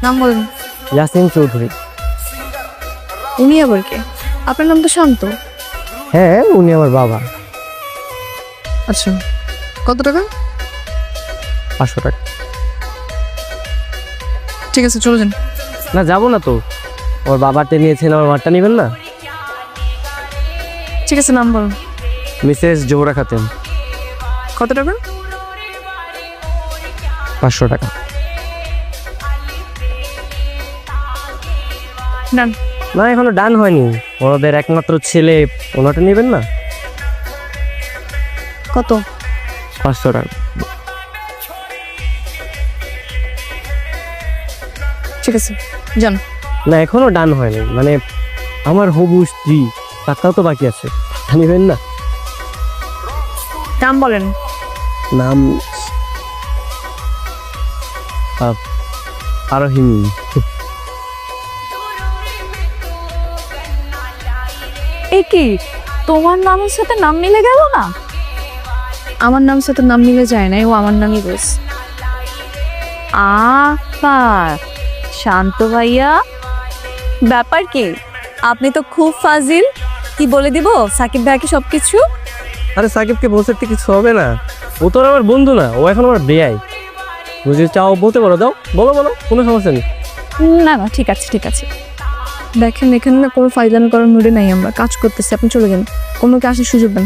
নাম বলেন। ইয়াসিন চৌধুরী। উনি আবার কে? আপনার নাম তো শান্ত। হ্যাঁ, উনি আমার বাবা। আচ্ছা, কত টাকা? 500 টাকা। ঠিক আছে, চলে যান। না, যাবো না তো। আমার বাবারটা নিয়েছেন, আমার মারটা নেবেন না? ঠিক আছে, নাম বলুন। মিসেস জোহরা খাতুন। কত টাকা? 500 টাকা। ডান। না, এখনো ডান হয়নি। ওনাদের একমাত্র ছেলে, ওনাটা নেবেন না? কত? 500 টাকা। ঠিক আছে, যান। না, এখনো ডান হয়নি। মানে আমার হবু স্ত্রী, টাকাও তো বাকি আছে। নেবেন না? নাম বলেন। নাম আরহিম। এ কি, তোমার নামের সাথে নাম মিলে গেল না? আমার নাম সাথে নাম মিলে যায় না, ও আমার নামই বলছে। শান্ত ভাইয়া, ব্যাপার কি? আপনি তো খুব ফাজিল। কি বলে দিব সাকিব ভাইকে সবকিছু? আরে সাকিবকে বলতে কিছু হবে না, ও তো আর আমার বন্ধু না, ও এখন আমার বেয়াই। বুঝে চাও বলতে পারো, দাও, বলো বলো, কোনো সমস্যা নেই। না না, ঠিক আছে ঠিক আছে। দেখেন, এখানে না কোনো ফাইজলামি করার মুডে নাই, আমরা কাজ করতেছি, আপনি চলে যান। কোনো কাজের সুযোগ দেন।